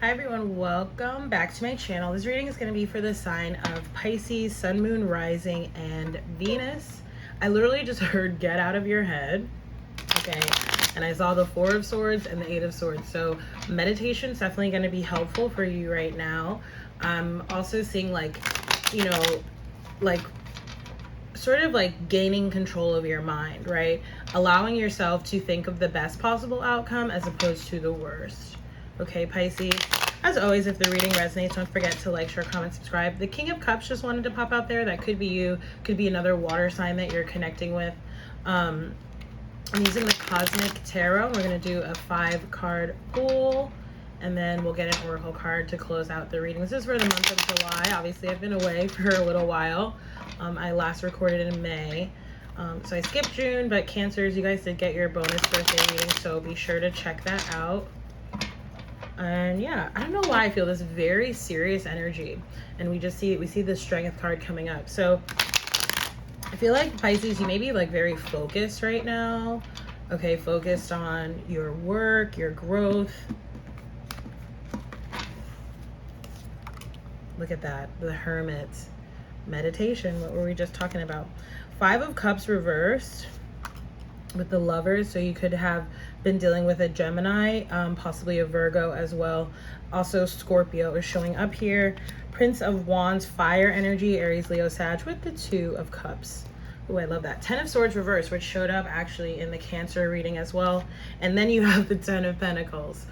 Hi everyone, welcome back to my channel. This reading is going to be for the sign of Pisces, Sun, Moon, Rising, and Venus. I literally just heard get out of your head, okay? And I saw the Four of Swords and the Eight of Swords. So meditation is definitely going to be helpful for you right now. I'm also seeing sort of like gaining control of your mind, right? Allowing yourself to think of the best possible outcome as opposed to the worst. Okay, Pisces. As always, if the reading resonates, don't forget to like, share, comment, subscribe. The King of Cups just wanted to pop out there. That could be you. Could be another water sign that you're connecting with. I'm using the Cosmic Tarot. We're going to do a 5-card pull, and then we'll get an oracle card to close out the reading. This is for the month of July. Obviously, I've been away for a little while. I last recorded in May. So I skipped June, but Cancers, you guys did get your bonus birthday reading, so be sure to check that out. And yeah, I don't know why I feel this very serious energy, and we see the Strength card coming up. So I feel like Pisces, you may be like very focused right now. Okay, focused on your work, your growth. Look at that, the Hermit. Meditation, what were we just talking about? 5 of Cups reversed with the Lovers, so you could have been dealing with a Gemini, possibly a Virgo as well. Also Scorpio is showing up here. Prince of Wands, fire energy, Aries, Leo, Sag, with the 2 of Cups. Oh, I love that. 10 of Swords reversed, which showed up actually in the Cancer reading as well. And then you have the 10 of Pentacles.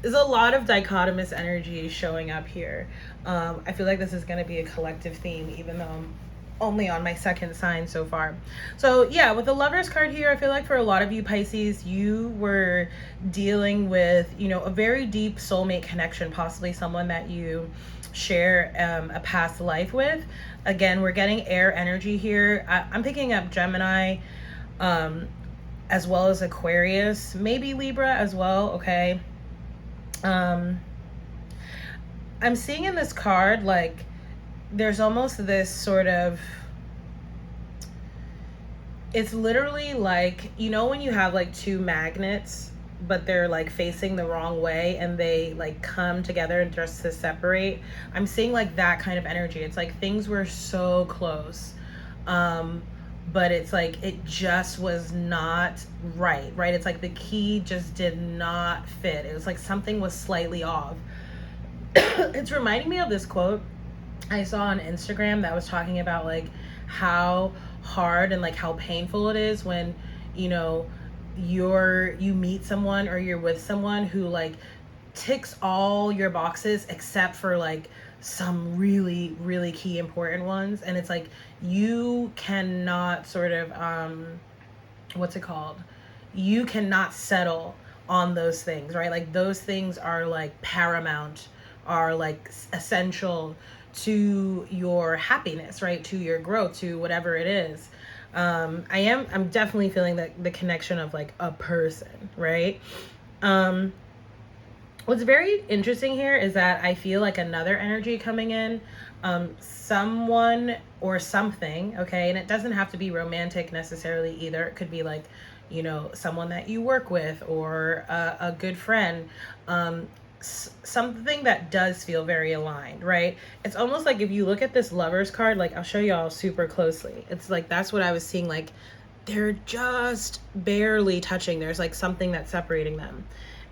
There's a lot of dichotomous energy showing up here. I feel like this is going to be a collective theme, even though I'm only on my second sign so far. So yeah, with the Lovers card here, I feel like for a lot of you Pisces, you were dealing with, a very deep soulmate connection, possibly someone that you share a past life with. Again, we're getting air energy here. I'm picking up Gemini, as well as Aquarius, maybe Libra as well, okay? I'm seeing in this card, like, there's almost this sort of, it's literally like, when you have like 2 magnets, but they're like facing the wrong way and they like come together and just to separate. I'm seeing like that kind of energy. It's like things were so close. But it's like it just was not right? It's like the key just did not fit. It was like something was slightly off. It's reminding me of this quote I saw on Instagram that was talking about like how hard and like how painful it is when, you meet someone or you're with someone who like ticks all your boxes except for like some really, really key important ones. And it's like you cannot sort of what's it called? You cannot settle on those things, right? Like those things are like paramount, are like essential to your happiness, right? To your growth, to whatever it is. I'm definitely feeling that the connection of like a person, right? What's very interesting here is that I feel like another energy coming in, someone or something, okay? And it doesn't have to be romantic necessarily either. It could be like, someone that you work with or a good friend, something that does feel very aligned, right? It's almost like if you look at this Lovers card, like I'll show you all super closely. It's like, that's what I was seeing. Like they're just barely touching. There's like something that's separating them.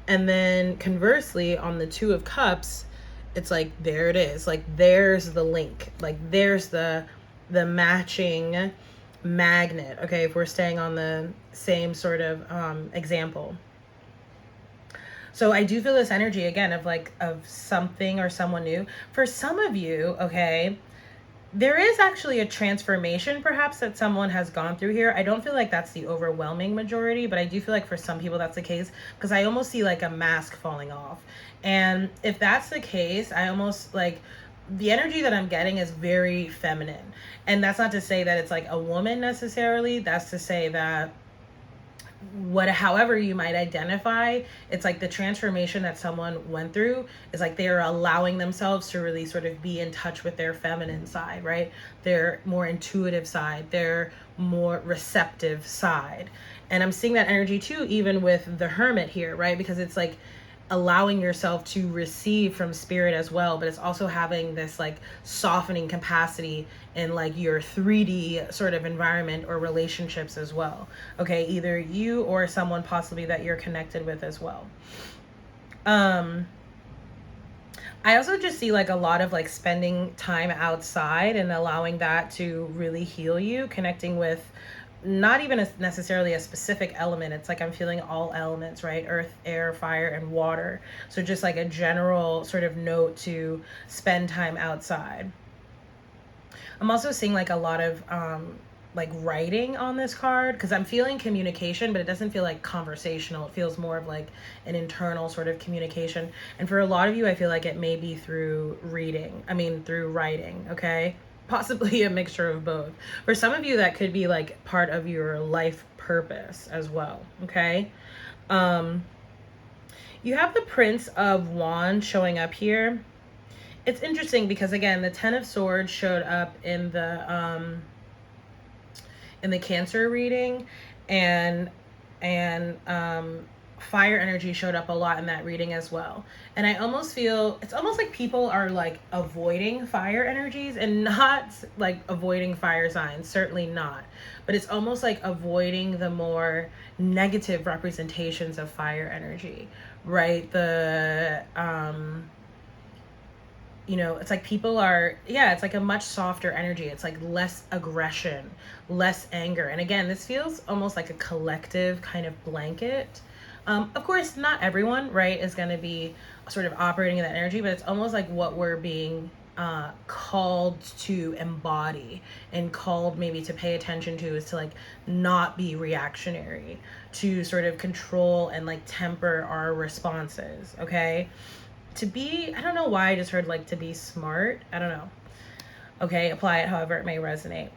And then conversely on the 2 of Cups, it's like, there it is. Like there's the link. Like there's the matching magnet. Okay, if we're staying on the same sort of example. So I do feel this energy again of like of something or someone new. For some of you, okay, there is actually a transformation perhaps that someone has gone through here. I don't feel like that's the overwhelming majority, but I do feel like for some people that's the case, because I almost see like a mask falling off. And if that's the case, I almost like the energy that I'm getting is very feminine. And that's not to say that it's like a woman necessarily. That's to say that however you might identify, it's like the transformation that someone went through is like they are allowing themselves to really sort of be in touch with their feminine side, right? Their more intuitive side, their more receptive side. And I'm seeing that energy too, even with the Hermit here, right? Because it's like allowing yourself to receive from spirit as well, but it's also having this like softening capacity in like your 3D sort of environment or relationships as well. Okay, either you or someone possibly that you're connected with as well. I also just see like a lot of like spending time outside and allowing that to really heal you, connecting with not even necessarily a specific element. It's like I'm feeling all elements, right? Earth, air, fire, and water. So just like a general sort of note to spend time outside. I'm also seeing like a lot of like writing on this card, because I'm feeling communication, but it doesn't feel like conversational. It feels more of like an internal sort of communication. And for a lot of you, I feel like it may be through through writing, okay? Possibly a mixture of both. For some of you, that could be like part of your life purpose as well, okay? You have the Prince of Wands showing up here. It's interesting because again, the Ten of Swords showed up in the Cancer reading, and fire energy showed up a lot in that reading as well. And I almost feel it's almost like people are like avoiding fire energies, and not like avoiding fire signs, certainly not, but it's almost like avoiding the more negative representations of fire energy, right? It's like people are, it's like a much softer energy. It's like less aggression, less anger. And again, this feels almost like a collective kind of blanket. Of course, not everyone, right, is going to be sort of operating in that energy, but it's almost like what we're being called to embody and called maybe to pay attention to is to like not be reactionary, to sort of control and like temper our responses, okay? To be, I don't know why I just heard like to be smart. I don't know. Okay, apply it however it may resonate.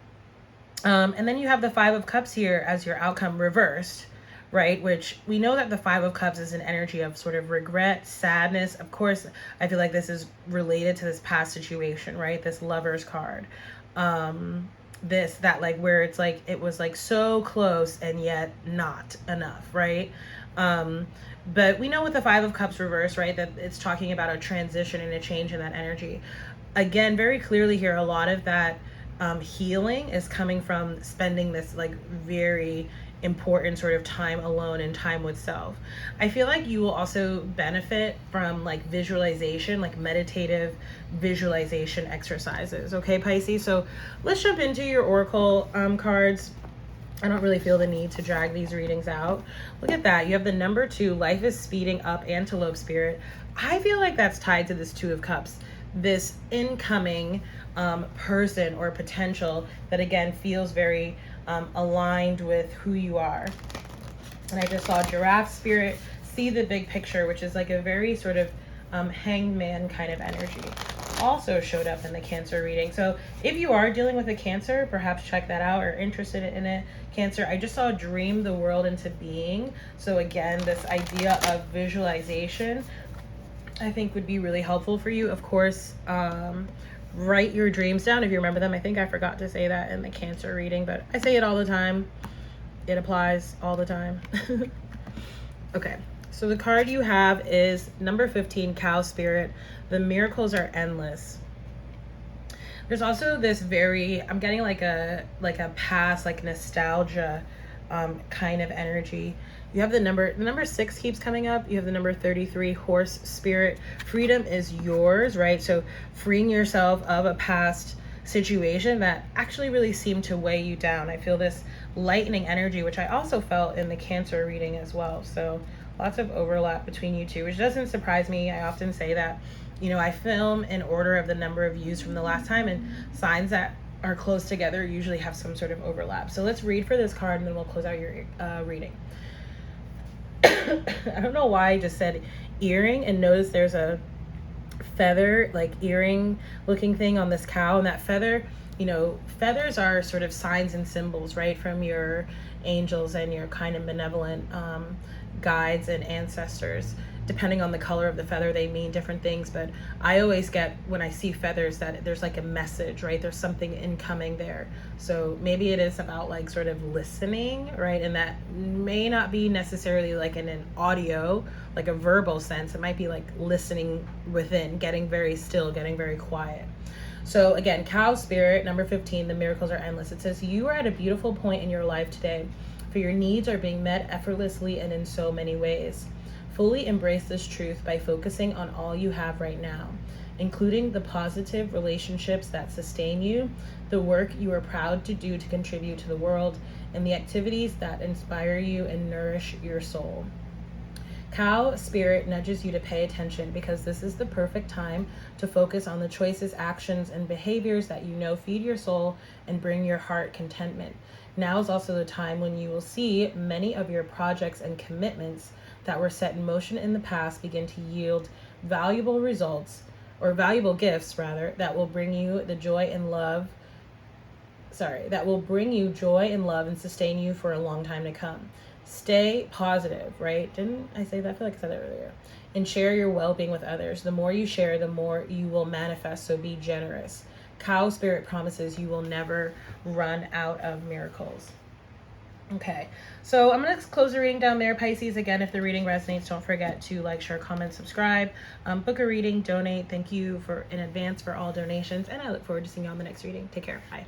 And then you have the Five of Cups here as your outcome reversed, right? Which we know that the Five of Cups is an energy of sort of regret, sadness. Of course, I feel like this is related to this past situation, right? This Lover's card. Where it's like, it was like so close and yet not enough, right? But we know with the Five of Cups reverse, right, that it's talking about a transition and a change in that energy. Again, very clearly here, a lot of that healing is coming from spending this like very important sort of time alone and time with self. I feel like you will also benefit from like visualization, like meditative visualization exercises. Okay, Pisces. So let's jump into your Oracle cards. I don't really feel the need to drag these readings out. Look at that. You have the number 2, life is speeding up, antelope spirit. I feel like that's tied to this Two of Cups, this incoming person or potential that again feels very aligned with who you are. And I just saw giraffe spirit, see the big picture, which is like a very sort of hanged man kind of energy. Also showed up in the Cancer reading. So if you are dealing with a Cancer, perhaps check that out, or interested in it. Cancer, I just saw dream the world into being. So again, this idea of visualization I think would be really helpful for you. Of course, write your dreams down if you remember them. I think I forgot to say that in the Cancer reading, but I say it all the time. It applies all the time. Okay, so the card you have is number 15, Cow Spirit. The miracles are endless. There's also this I'm getting like a past, like nostalgia kind of energy. You have the number 6 keeps coming up. You have the number 33, Horse Spirit. Freedom is yours, right? So freeing yourself of a past situation that actually really seemed to weigh you down. I feel this lightning energy, which I also felt in the Cancer reading as well. So lots of overlap between you two, which doesn't surprise me. I often say that, I film in order of the number of views from the last time, and signs that are close together usually have some sort of overlap. So let's read for this card and then we'll close out your reading. I don't know why I just said earring, and notice there's a feather, like earring looking thing on this cow, and that feather, feathers are sort of signs and symbols, right, from your angels and your kind of benevolent guides and ancestors. depending on the color of the feather, they mean different things. But I always get, when I see feathers, that there's like a message, right? There's something incoming there. So maybe it is about like sort of listening, right? And that may not be necessarily like in an audio, like a verbal sense. It might be like listening within, getting very still, getting very quiet. So again, cow spirit, number 15, the miracles are endless. It says, you are at a beautiful point in your life today, for your needs are being met effortlessly and in so many ways. Fully embrace this truth by focusing on all you have right now, including the positive relationships that sustain you, the work you are proud to do to contribute to the world, and the activities that inspire you and nourish your soul. Cow spirit nudges you to pay attention, because this is the perfect time to focus on the choices, actions, and behaviors that you know feed your soul and bring your heart contentment. Now is also the time when you will see many of your projects and commitments that were set in motion in the past begin to yield valuable results, or valuable gifts rather, that will bring you the joy and love. That will bring you joy and love and sustain you for a long time to come. Stay positive, right? Didn't I say that? I feel like I said that earlier. And share your well-being with others. The more you share, the more you will manifest, so be generous. Cow spirit promises you will never run out of miracles. Okay, so I'm going to close the reading down there, Pisces. Again, if the reading resonates, don't forget to like, share, comment, subscribe, book a reading, donate. Thank you in advance for all donations, and I look forward to seeing you on the next reading. Take care. Bye.